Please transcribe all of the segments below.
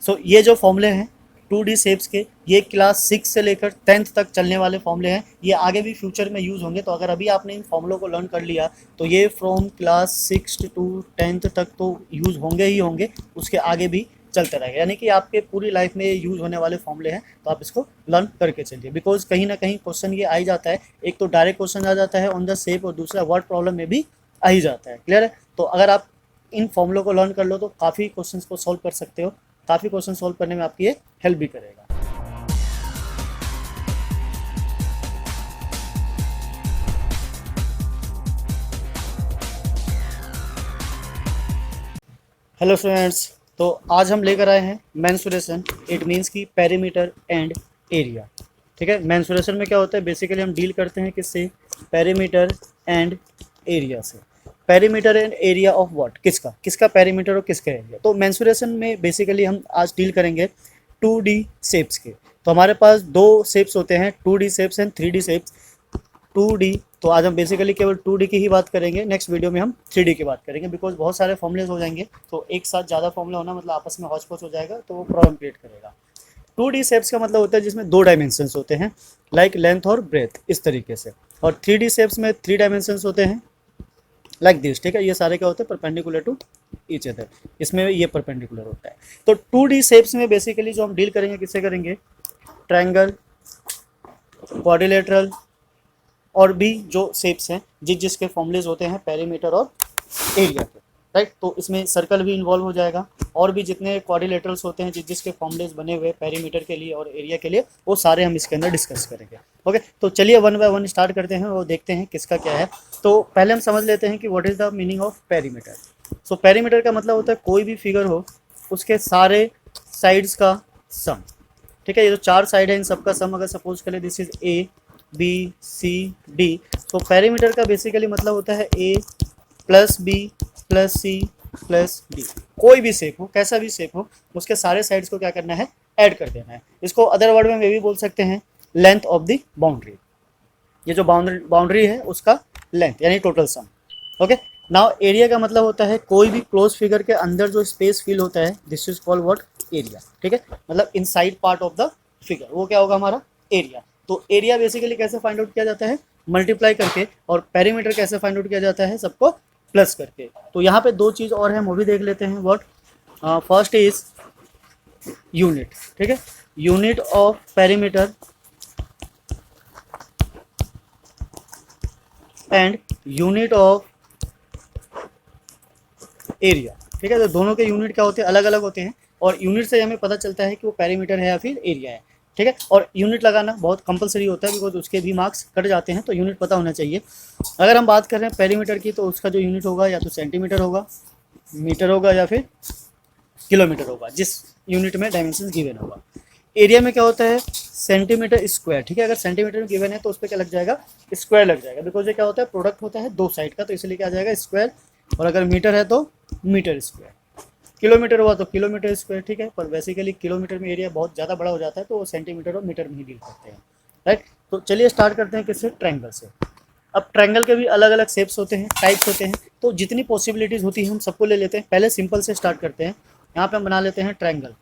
सो ये जो फॉर्मूले हैं 2D शेप्स के, ये क्लास 6 से लेकर 10th तक चलने वाले फॉर्मूले हैं। ये आगे भी फ्यूचर में यूज़ होंगे। तो अगर अभी आपने इन फॉर्मूलों को लर्न कर लिया तो ये फ्रॉम क्लास 6 टू 10th तक तो यूज़ होंगे ही होंगे, उसके आगे भी चलते रहेगा। यानी कि आपके पूरी लाइफ में यूज़ होने वाले फॉर्मूले हैं, तो आप इसको लर्न करके चलिए। बिकॉज कहीं ना कहीं क्वेश्चन ये आ ही जाता है, एक तो डायरेक्ट क्वेश्चन आ जाता है ऑन द शेप, और दूसरा वर्ड प्रॉब्लम में भी आ ही जाता है। क्लियर है? तो अगर आप इन फॉर्मूलों को लर्न कर लो तो काफ़ी क्वेश्चंस को सॉल्व कर सकते हो, काफ़ी क्वेश्चन सॉल्व करने में आपकी ये हेल्प भी करेगा। हेलो स्टूडेंट्स, तो आज हम लेकर आए हैं मेंसुरेशन। इट मीन्स की पेरीमीटर एंड एरिया। ठीक है, मेंसुरेशन में क्या होता है, बेसिकली हम डील करते हैं किससे, पेरीमीटर एंड एरिया से। Perimeter and area of what, किसका किसका पेरीमीटर और किसका एरिया। तो मेंसुरेशन में बेसिकली हम आज डील करेंगे 2D शेप्स के। तो हमारे पास दो शेप्स होते हैं, 2D shapes and 3D shapes. 2D, तो आज हम बेसिकली केवल 2D की ही बात करेंगे। नेक्स्ट वीडियो में हम 3D की बात करेंगे, बिकॉज बहुत सारे फॉर्मूलेज हो जाएंगे, तो एक साथ ज़्यादा फॉर्मूला होना मतलब आपस में हौच पौच हो जाएगा, तो वो प्रॉब्लम क्रिएट करेगा। 2D शेप्स का मतलब होता है जिसमें 2 डायमेंशंस होते हैं, लाइक लेंथ और ब्रेथ, इस तरीके से। और 3D शेप्स में 3 डायमेंशंस होते हैं, लाइक दिस। ठीक है, ये सारे क्या होते हैं, परपेंडिकुलर टू ईच अदर। इसमें ये परपेंडिकुलर होता है। तो 2D शेप्स में बेसिकली जो हम डील करेंगे, किससे करेंगे, ट्रायंगल, क्वाड्रिलेटरल, और भी जो शेप्स हैं जिसके फॉर्मूलेज होते हैं पेरीमीटर और एरिया के, राइट। तो इसमें सर्कल भी इन्वॉल्व हो जाएगा, और भी जितने क्वाड्रिलेटरल्स होते हैं जिसके फॉर्मूलेज बने हुए पेरीमीटर के लिए और एरिया के लिए, वो सारे हम इसके अंदर डिस्कस करेंगे। ओके, तो चलिए वन बाय वन स्टार्ट करते हैं और देखते हैं किसका क्या है। तो पहले हम समझ लेते हैं कि what is the meaning of perimeter. So perimeter का मतलब होता है कोई भी फिगर हो उसके सारे साइड्स का सम। ठीक है, ये जो 4 साइड है इन सबका सम अगर सपोज करें this is A B C D, तो पेरीमीटर का बेसिकली मतलब होता है A plus B plus C plus D. कोई भी शेप हो, कैसा भी शेप हो, उसके सारे साइड्स को क्या करना है, ऐड कर देना है। इसको अदर वर्ड में भी बोल सकते हैं लेंथ ऑफ द बाउंड्री। ये जो बाउंड्री है उसका लेंथ यानी total sum. Okay, now area का मतलब होता है कोई भी क्लोज फिगर के अंदर जो स्पेस फिल होता है, this is called what, area. ठीक है, मतलब inside part of the figure, वो क्या होगा, हमारा एरिया। तो एरिया बेसिकली कैसे फाइंड आउट किया जाता है, मल्टीप्लाई करके, और पेरीमीटर कैसे फाइंड आउट किया जाता है, सबको प्लस करके। तो यहाँ पे दो चीज़ और है, वो भी देख लेते हैं। What, first is unit. ठीक है, unit of perimeter and unit of area. ठीक है, तो दोनों के यूनिट क्या होते हैं, अलग अलग होते हैं, और यूनिट से हमें पता चलता है कि वो पेरीमीटर है या फिर एरिया है। ठीक है, और यूनिट लगाना बहुत कंपलसरी होता है, बिकॉज उसके भी मार्क्स कट जाते हैं, तो यूनिट पता होना चाहिए। अगर हम बात कर रहे हैं पेरीमीटर की, तो उसका जो यूनिट होगा या तो सेंटीमीटर होगा, मीटर होगा, या फिर किलोमीटर होगा, जिस यूनिट में डायमेंशन गिवन होगा। एरिया में क्या होता है, सेंटीमीटर स्क्वायर। ठीक है, अगर सेंटीमीटर में गिवन है तो उस पर क्या लग जाएगा, स्क्वायर लग जाएगा, बिकॉज ये क्या होता है, प्रोडक्ट होता है दो साइड का, तो इसलिए क्या आ जाएगा, स्क्वायर। और अगर मीटर है तो मीटर स्क्वायर, किलोमीटर हुआ तो किलोमीटर स्क्वायर। ठीक है, पर बेसिकली किलोमीटर में एरिया बहुत ज़्यादा बड़ा हो जाता है, तो वो सेंटीमीटर और मीटर में ही डील करते हैं, राइट। तो चलिए स्टार्ट करते हैं किससे, ट्रायंगल से। अब ट्रायंगल के भी अलग अलग शेप्स होते हैं, टाइप्स होते हैं, तो जितनी पॉसिबिलिटीज़ होती हैं हम सबको ले लेते हैं। पहले सिंपल से स्टार्ट करते हैं। यहाँ पे हम बना लेते हैं ट्रायंगल।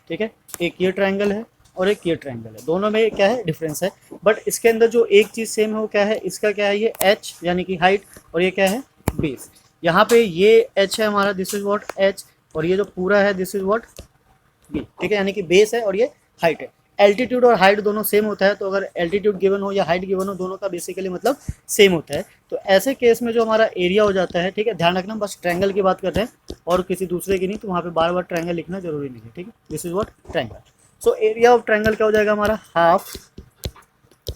ठीक है, एक ये ट्रायंगल है और एक ये ट्रायंगल है, दोनों में क्या है, डिफरेंस है। बट इसके अंदर जो एक चीज़ सेम है वो क्या है, इसका क्या है, ये एच यानी कि हाइट, और ये क्या है, बेस। यहाँ पे ये एच है हमारा, दिस इज व्हाट एच, और ये जो पूरा है दिस इज व्हाट बी। ठीक है, यानी कि बेस है और ये हाइट है। एल्टीट्यूड और हाइट दोनों सेम होता है, तो अगर एल्टीट्यूड गिवन हो या हाइट गिवन हो, दोनों का बेसिकली मतलब सेम होता है। तो ऐसे केस में जो हमारा एरिया हो जाता है, ठीक है, ध्यान रखना बस ट्रायंगल की बात कर रहे हैं और किसी दूसरे की नहीं, तो वहाँ पे बार बार ट्रायंगल लिखना जरूरी नहीं है। ठीक है, this is what triangle. So area of triangle क्या हो जाएगा हमारा, half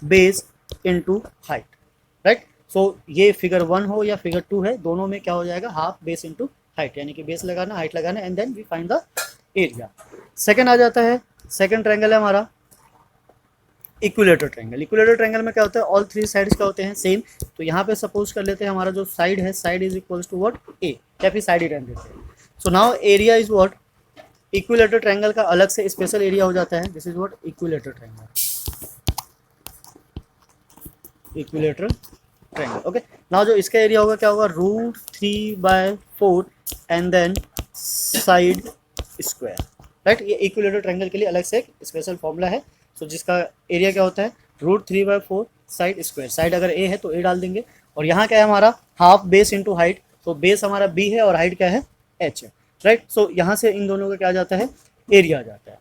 base into height, right. So ये फिगर 1 हो या फिगर 2 है, दोनों में क्या हो जाएगा, हाफ बेस इनटू हाइट, यानी कि बेस लगाना, हाइट लगाना, and then we find the area. Second आ जाता है, सेकंड ट्रायंगल है हमारा इक्विलेटर ट्रायंगल। इक्विलेटर ट्रायंगल में क्या होता है, ऑल 3 साइड्स क्या होते हैं, सेम। तो यहाँ पे सपोज कर लेते हैं हमारा जो साइड है, side is equals to what, A, या फिर साइड ही रहने देते हैं। So now area is what, equilateral triangle का अलग से स्पेशल एरिया हो जाता है, this is what equilateral triangle, equilateral triangle. Okay, now जो इसका एरिया होगा क्या होगा, √3/4 and then side square, right. ये इक्विलेटरल ट्रायंगल के लिए अलग से एक स्पेशल फॉर्मूला है। सो जिसका एरिया क्या होता है, √3/4 साइड स्क्वायर। साइड अगर ए है तो ए डाल देंगे, और यहाँ क्या है हमारा, हाफ बेस इंटू हाइट। तो बेस हमारा बी है और हाइट क्या है, एच है, राइट। सो यहाँ से इन दोनों का क्या आ जाता है, एरिया आ जाता है।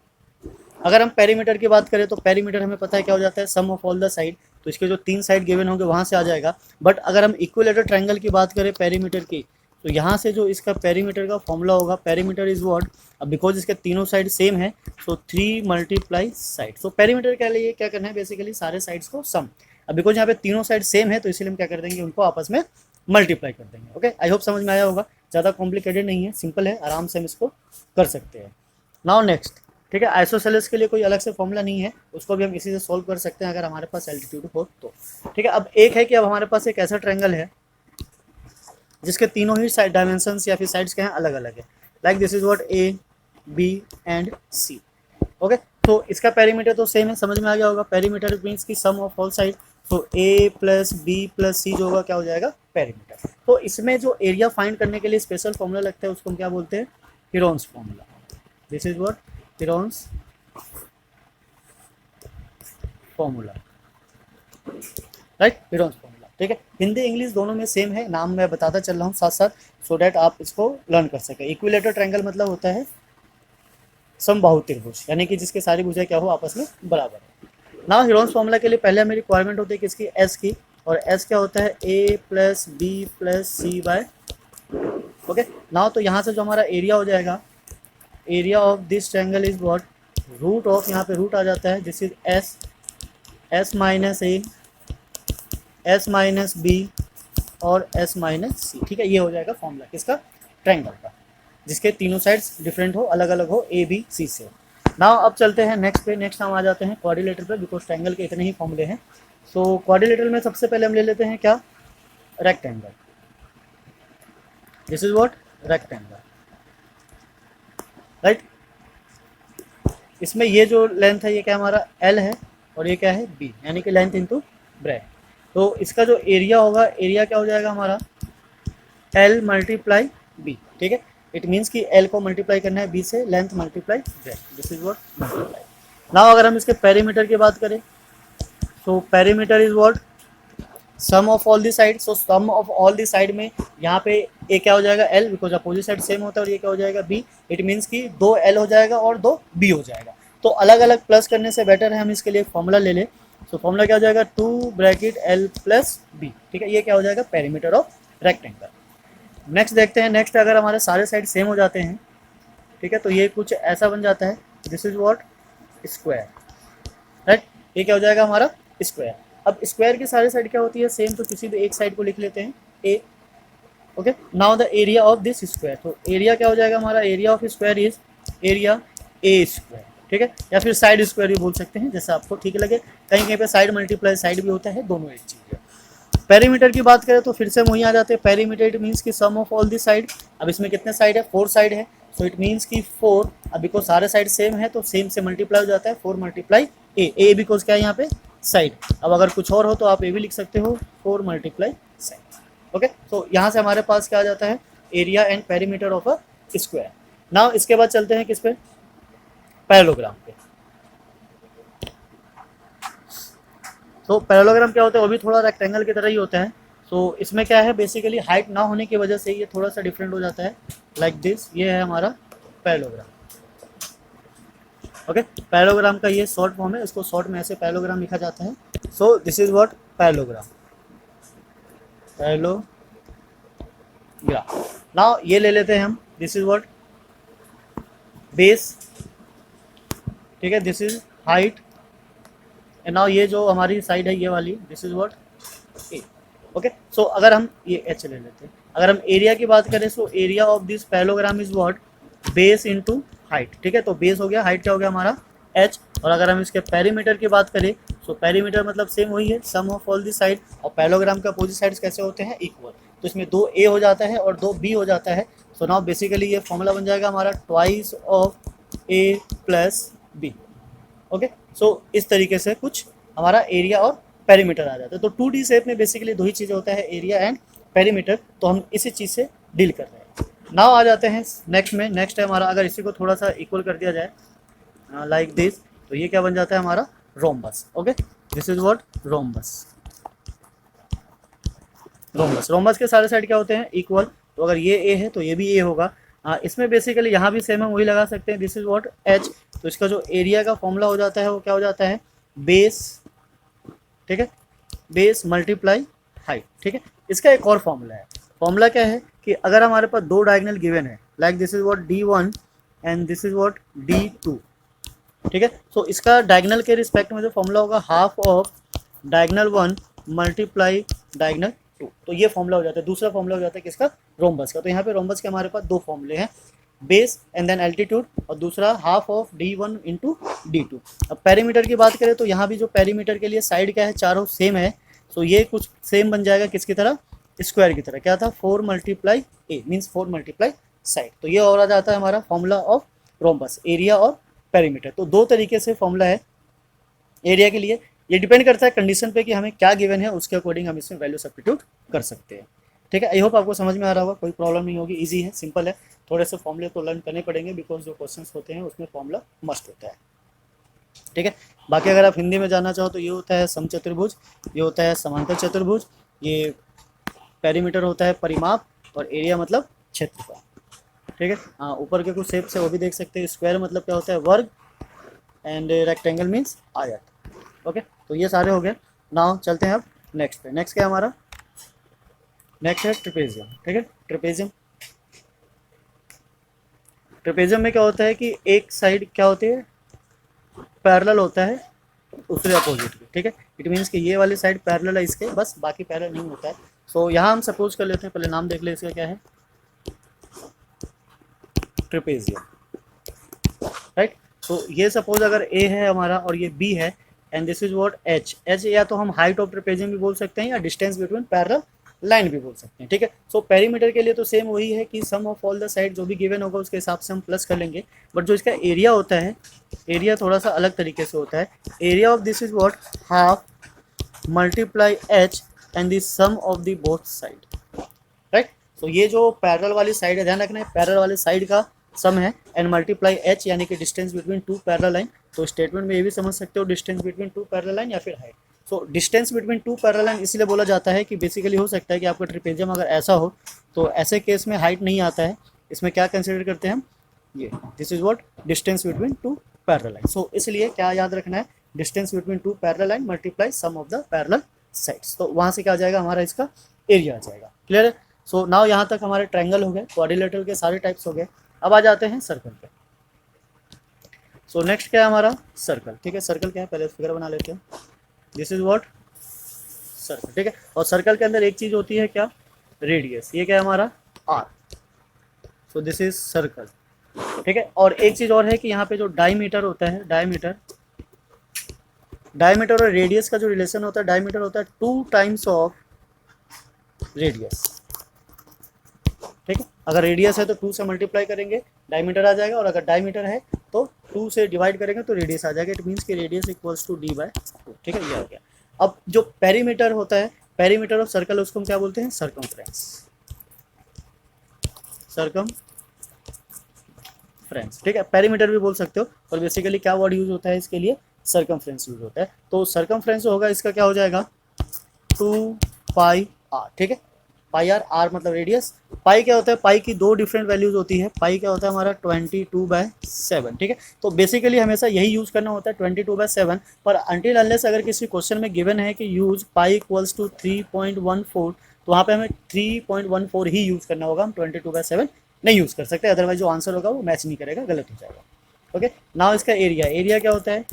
अगर हम पेरीमीटर की बात करें तो पेरीमीटर हमें पता है क्या हो जाता है, सम ऑफ ऑल द साइड। तो इसके जो 3 साइड गिवन होंगे वहाँ से आ जाएगा। बट अगर हम इक्विलेटरल ट्रायंगल की बात करें पेरीमीटर की, तो यहाँ से जो इसका पेरीमीटर का फॉर्मूला होगा, पेरीमीटर इज व्हाट, अब बिकॉज इसके तीनों साइड सेम है, सो 3 मल्टीप्लाई साइड। सो पेरीमीटर के लिए क्या करना है, बेसिकली सारे साइड्स को सम। अब बिकॉज यहाँ पे तीनों साइड सेम है तो इसलिए हम क्या कर देंगे, उनको आपस में मल्टीप्लाई कर देंगे। ओके, आई होप समझ में आया होगा। ज़्यादा कॉम्प्लिकेटेड नहीं है, सिंपल है, आराम से हम इसको कर सकते हैं। नाउ नेक्स्ट, ठीक है, आइसोसेलेस के लिए कोई अलग से फॉर्मूला नहीं है, उसको भी हम इसी से सॉल्व कर सकते हैं अगर हमारे पास एल्टीट्यूड हो तो। ठीक है, अब एक है कि अब हमारे पास एक ऐसा ट्रायंगल है जिसके तीनों ही साइड डायमेंशंस या फिर साइड्स के हैं अलग अलग है, like this is what A B and C. Okay, तो इसका पेरीमीटर तो सेम है, समझ में आ गया होगा। पेरीमीटर मीन्स की सम ऑफ ऑल साइड, तो ए प्लस बी प्लस सी जो होगा क्या हो जाएगा, पेरीमीटर। तो इसमें जो एरिया फाइंड करने के लिए स्पेशल फॉर्मूला लगता है उसको हम क्या बोलते हैं, Heron's formula. This is what, Heron's formula, right, Heron's formula. ठीक है, हिंदी इंग्लिश दोनों में सेम है, नाम मैं बताता चल रहा हूँ साथ साथ, सो डैट आप इसको लर्न कर सकें। इक्विलेटरल ट्रायंगल मतलब होता है समबाहु त्रिभुज, यानी कि जिसके सारी भुजाएं क्या हो, आपस में बराबर है। नाउ हीरोन्स फॉर्मूला के लिए पहले हमें रिक्वायरमेंट होती है किसकी, एस की, और एस क्या होता है, A plus B plus C by. Okay, now तो यहाँ से जो हमारा एरिया हो जाएगा, area of this triangle is what, root of, यहाँ पे रूट आ जाता है, this is S, S minus A, S minus B और एस माइनस सी। ठीक है, ये हो जाएगा फॉर्मूला किसका, ट्रायंगल का, जिसके तीनों साइड्स डिफरेंट हो, अलग अलग हो, ए बी सी से। नाउ अब चलते हैं नेक्स्ट पे। नेक्स्ट हम आ जाते हैं क्वाड्रिलेटरल पे, बिकॉज ट्रायंगल के इतने ही फॉर्मूले हैं। सो क्वाड्रिलेटरल में सबसे पहले हम ले लेते हैं क्या, rectangle. This is what, rectangle, right. इसमें ये जो लेंथ है ये क्या हमारा एल है, और ये क्या है बी, यानी कि लेंथ इंटू ब्रेथ। तो इसका जो एरिया होगा, एरिया क्या हो जाएगा हमारा, एल मल्टीप्लाई बी। ठीक है, इट मीन्स कि एल को मल्टीप्लाई करना है बी से, length multiply breadth, this is what multiply. Now अगर हम इसके पेरीमीटर की बात करें, so perimeter is what, sum of all the side. So sum of all the side में यहाँ पे ए क्या हो जाएगा, L, because opposite side same होता है, और ये क्या हो जाएगा बी। इट मीन्स कि 2 एल हो जाएगा और 2 बी हो जाएगा। तो अलग अलग प्लस करने से बेटर है हम इसके लिए फॉर्मूला ले लें। सो फॉर्मूला क्या हो जाएगा, 2 ब्रैकेट एल प्लस बी। ठीक है, ये क्या हो जाएगा, पेरीमीटर ऑफ रेक्टेंगल। नेक्स्ट देखते हैं, नेक्स्ट अगर हमारे सारे साइड सेम हो जाते हैं, ठीक है, तो ये कुछ ऐसा बन जाता है, this is what, square, right. ये क्या हो जाएगा हमारा, स्क्वायर। अब स्क्वायर की सारी साइड क्या होती है, सेम, तो किसी भी एक साइड को लिख लेते हैं A. Okay, now the area of this square, तो एरिया क्या हो जाएगा हमारा, area of square is area A square. ठीक है, या फिर साइड स्क्वायर भी बोल सकते हैं, जैसा आपको ठीक लगे। कहीं कहीं पे साइड मल्टीप्लाई साइड भी होता है, दोनों एक चीज़ है। पेरीमीटर की बात करें तो फिर से वहीं आ जाते हैं, पेरीमीटर इट मीन्स की सम ऑफ ऑल दी साइड। अब इसमें कितने साइड है, 4 साइड है, सो इट मीन्स की 4। अब बिकॉज सारे साइड सेम है तो सेम से मल्टीप्लाई हो जाता है, 4 मल्टीप्लाई ए बिकॉज क्या है यहाँ पे साइड। अब अगर कुछ और हो तो आप ए भी लिख सकते हो, 4 मल्टीप्लाई साइड। ओके, तो यहाँ से हमारे पास क्या आ जाता है, area and perimeter of a square. Now इसके बाद चलते हैं किस पे, पैरेललोग्राम पे। तो पैरेललोग्राम क्या होता है, वो भी थोड़ा रेक्टेंगल की तरह ही होता है। सो इसमें क्या है, बेसिकली हाइट ना होने की वजह से ये थोड़ा सा डिफरेंट हो जाता है, लाइक दिस। ये है हमारा पैरेललोग्राम। ओके, पैरेललोग्राम का ये शॉर्ट फॉर्म है, इसको शॉर्ट में ऐसे पैरेललोग्राम लिखा जाता है। सो this is what, parallelogram, parallelogram. Now ये ले लेते हैं हम, दिस इज व्हाट, बेस। ठीक है, this is height, and now ये जो हमारी साइड है ये वाली, this is what, A. Okay, so अगर हम ये एच ले लेते हैं, अगर हम एरिया की बात करें, सो area of this parallelogram is what, base into height. ठीक है, तो बेस हो गया, हाइट क्या हो गया हमारा, एच। और अगर हम इसके पेरीमीटर की बात करें, सो पेरीमीटर मतलब सेम वही है, सम ऑफ ऑल दी साइड। और पैरेललोग्राम के अपोजिट साइड्स कैसे होते हैं, इक्वल। तो इसमें 2 ए हो जाता है और 2 बी हो जाता है। सो नाउ बेसिकली ये फॉर्मूला बन जाएगा हमारा, twice of A plus B. Okay, so इस तरीके से कुछ हमारा एरिया और पेरीमीटर आ जाता है। तो 2D शेप में बेसिकली 2 ही चीज़ें होता है, एरिया एंड पेरीमीटर। तो हम इसी चीज़ से डील कर रहे हैं। नाउ आ जाते हैं नेक्स्ट में। नेक्स्ट है हमारा, अगर इसी को थोड़ा सा इक्वल कर दिया जाए लाइक दिस, तो ये क्या बन जाता है हमारा rhombus. Okay, this is what rhombus. Rhombus, rhombus के सारे साइड क्या होते हैं इक्वल, तो अगर ये ए है तो ये भी ए होगा। इसमें बेसिकली यहाँ भी सेम हम वही लगा सकते हैं, दिस इज व्हाट एच, तो इसका जो एरिया का फॉर्मूला हो जाता है वो क्या हो जाता है बेस, ठीक है, बेस मल्टीप्लाई हाइट। ठीक है, इसका एक और फॉर्मूला है, फॉर्मूला क्या है कि अगर हमारे पास दो डायगोनल गिवन है like this is what D1 and this is what D2, ठीक है, तो इसका डायगोनल के रिस्पेक्ट में जो फॉर्मूला होगा half of diagonal 1 multiply diagonal 2, तो ये फॉर्मूला हो जाता है। दूसरा फॉर्मूला हो जाता है किसका रोम्बस का। तो यहाँ पे रोम्बस के हमारे पास दो फॉर्मूले हैं, बेस एंड देन एल्टीट्यूड, और दूसरा half of D1 into D2। अब पेरीमीटर की बात करें तो यहाँ भी जो पेरीमीटर के लिए साइड क्या है चारों सेम है, तो ये कुछ सेम बन जाएगा किसकी तरह स्क्वायर की तरह, क्या था 4 मल्टीप्लाई ए मीन्स 4 मल्टीप्लाई साइड। तो ये और आ जाता है हमारा फॉर्मूला ऑफ रोम्बस, एरिया और पेरीमीटर। तो दो तरीके से फॉर्मूला है एरिया के लिए, ये डिपेंड करता है कंडीशन पे कि हमें क्या गिवन है, उसके अकॉर्डिंग हम इसमें वैल्यू सब्स्टिट्यूट कर सकते हैं। ठीक है, आई होप आपको समझ में आ रहा होगा, कोई प्रॉब्लम नहीं होगी, इजी है, सिंपल है। थोड़े से फॉर्मूले तो लर्न करने पड़ेंगे बिकॉज जो क्वेश्चंस होते हैं उसमें फॉर्मूला मस्ट होता है। ठीक है, बाकी अगर आप हिंदी में जानना चाहो तो ये होता है समचतुर्भुज, ये होता है समांतर चतुर्भुज, ये पेरीमीटर होता है परिमाप, और एरिया मतलब क्षेत्रफल। ठीक है, हाँ, ऊपर के कुछ शेप्स है वो भी देख सकते हैं। स्क्वायर मतलब क्या होता है वर्ग, एंड रेक्टेंगल मीन्स आयत। ओके, तो ये सारे हो गए। नाउ चलते हैं अब नेक्स्ट पे। नेक्स्ट क्या है हमारा, नेक्स्ट है ट्रिपेजियम। ठीक है, ट्रिपेजियम, ट्रिपेजियम में क्या होता है कि एक साइड क्या होती है पैरेलल होता है दूसरे अपोजिट की। ठीक है, इट मीन्स कि ये वाली साइड पैरेलल है इसके, बस बाकी पैरेलल नहीं होता है। सो यहाँ हम सपोज कर लेते हैं, पहले नाम देख ले इसका क्या है, ट्रिपेजियम, राइट। तो ये सपोज अगर ए है हमारा और ये बी है, and this is what H. H या तो हम हाइट ऑफ ट्रिपेजियम भी बोल सकते हैं या डिस्टेंस बिटवीन पैरेलल लाइन भी बोल सकते हैं। ठीक है, सो पेरीमीटर के लिए तो सेम वही है कि सम ऑफ ऑल द साइड जो भी गिवन होगा उसके हिसाब से हम प्लस कर लेंगे, बट जो इसका एरिया होता है, एरिया थोड़ा सा अलग तरीके से होता है। Area of this is what half multiply H and the sum of the both side, right. तो ये जो पैरेलल वाली साइड है, ध्यान रखना है पैरेलल वाली साइड का सम है, एंड मल्टीप्लाई एच यानी कि distance between two parallel line. तो स्टेटमेंट में ये भी समझ सकते हो distance between two parallel line या फिर height. So distance between two parallel line इसलिए बोला जाता है कि बेसिकली हो सकता है कि आपका ट्रिपेजियम अगर ऐसा हो तो ऐसे केस में हाइट नहीं आता है, इसमें क्या कंसिडर करते हैं हम, ये this is what distance between two parallel line. So इसलिए क्या याद रखना है, distance between two parallel line multiply sum of the parallel sides. तो वहाँ से क्या आ जाएगा हमारा इसका एरिया आ जाएगा। क्लियर है। सो नाउ यहाँ तक हमारे ट्रायंगल हो गए, क्वाड्रिलेटरल के सारे टाइप्स हो गए। अब आ जाते हैं सर्कल पे। सो नेक्स्ट क्या है हमारा सर्कल। ठीक है, सर्कल क्या है पहले फिगर बना लेते हैं। This is what circle. ठीक है, और सर्कल के अंदर एक चीज होती है क्या, रेडियस। ये क्या है हमारा R. So this is circle. ठीक है, और एक चीज और है कि यहाँ पे जो डायमीटर होता है, डायमीटर, डायमीटर और रेडियस का जो रिलेशन होता है, डायमीटर होता है 2 टाइम्स ऑफ रेडियस। ठीक है, अगर रेडियस है तो 2 से मल्टीप्लाई करेंगे डायमीटर आ जाएगा, और अगर डायमीटर है तो 2 से डिवाइड करेंगे तो रेडियस आ जाएगा। इट मीन्स कि रेडियस इक्वल्स टू d/2। ठीक है, ये आ गया। अब जो पेरीमीटर होता है, पेरीमीटर ऑफ सर्कल, उसको हम क्या बोलते हैं सर्कमफ्रेंस। सर्कमफ्रेंस, ठीक है, पेरीमीटर भी बोल सकते हो, और बेसिकली क्या वर्ड यूज होता है इसके लिए, सर्कमफ्रेंस यूज होता है। तो सर्कमफ्रेंस होगा इसका क्या हो जाएगा 2πr। ठीक है, पाई आर, आर मतलब रेडियस। पाई क्या होता है, पाई की दो डिफरेंट वैल्यूज होती है। पाई क्या होता है हमारा 22/7। ठीक है, तो बेसिकली हमेशा यही यूज करना होता है 22/7, पर अंटिल अनलेस अगर किसी क्वेश्चन में गिवन है कि यूज पाई इक्वल्स टू 3.14, तो वहाँ पे हमें 3.14 ही यूज करना होगा, हम 22/7 नहीं यूज कर सकते, अदरवाइज जो आंसर होगा वो मैच नहीं करेगा, गलत हो जाएगा। ओके, नाउ इसका एरिया, एरिया क्या होता है,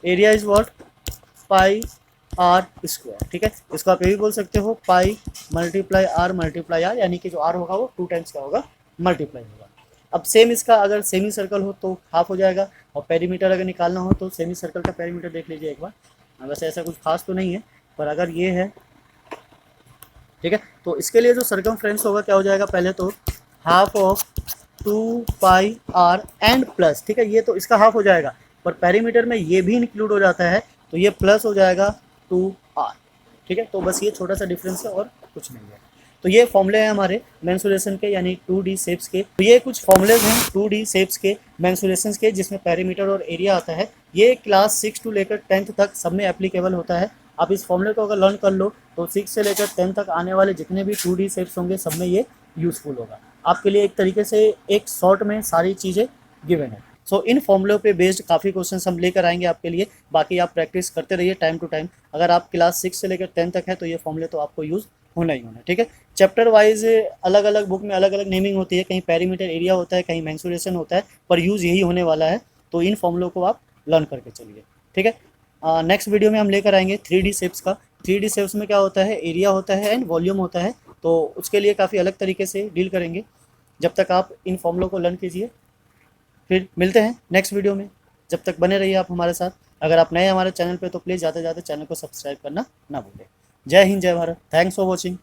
area is what pi R square. ठीक है, इसको आप ये भी बोल सकते हो पाई मल्टीप्लाई आर, यानी कि जो आर होगा वो 2 टाइम्स क्या होगा मल्टीप्लाई होगा। अब सेम इसका अगर सेमी सर्कल हो तो हाफ हो जाएगा, और पेरीमीटर अगर निकालना हो तो सेमी सर्कल का पेरीमीटर देख लीजिए एक बार। वैसे ऐसा कुछ खास तो नहीं है, पर अगर ये है, ठीक है, तो इसके लिए जो सर्कमफ्रेंस होगा क्या हो जाएगा, पहले तो half of 2πr and plus. ठीक है, ये तो इसका हाफ हो जाएगा, पर पेरीमीटर में ये भी इंक्लूड हो जाता है, तो ये प्लस हो जाएगा 2r। ठीक है, तो बस ये छोटा सा डिफरेंस है और कुछ नहीं है। तो ये फॉर्मूले हैं हमारे मेंसुरेशन के, यानी 2D शेप्स के। तो ये कुछ फॉर्मूलेज हैं 2D शेप्स के, मेंसुरेशन के, जिसमें पेरीमीटर और एरिया आता है। ये क्लास 6 टू लेकर 10th तक सब में एप्लीकेबल होता है। आप इस फॉर्मूले को अगर लर्न कर लो तो 6 से लेकर 10 तक आने वाले जितने भी 2D शेप्स होंगे सब में ये यूज़फुल होगा आपके लिए। एक तरीके से एक शॉर्ट में सारी चीज़ें गिवन है। सो इन फॉर्मूलों पे बेस्ड काफ़ी क्वेश्चंस हम लेकर आएंगे आपके लिए। बाकी आप प्रैक्टिस करते रहिए टाइम टू टाइम। अगर आप क्लास 6 से लेकर 10 तक है तो ये फॉर्मूले तो आपको यूज़ होना ही होना है, ठीक है। चैप्टर वाइज अलग अलग बुक में अलग अलग नेमिंग होती है, कहीं पेरीमीटर एरिया होता है, कहीं मेंसुरेशन होता है, पर यूज़ यही होने वाला है। तो इन फॉर्मूलों को आप लर्न करके चलिए, ठीक है। नेक्स्ट वीडियो में हम लेकर आएंगे 3D शेप्स का। 3D शेप्स में क्या होता है, एरिया होता है एंड वॉल्यूम होता है, तो उसके लिए काफ़ी अलग तरीके से डील करेंगे। जब तक आप इन फॉर्मूलों को लर्न कीजिए, फिर मिलते हैं नेक्स्ट वीडियो में। जब तक बने रहिए आप हमारे साथ। अगर आप नए हमारे चैनल पे तो प्लीज़ जाते जाते चैनल को सब्सक्राइब करना ना भूलें। जय हिंद, जय भारत। Thanks for watching.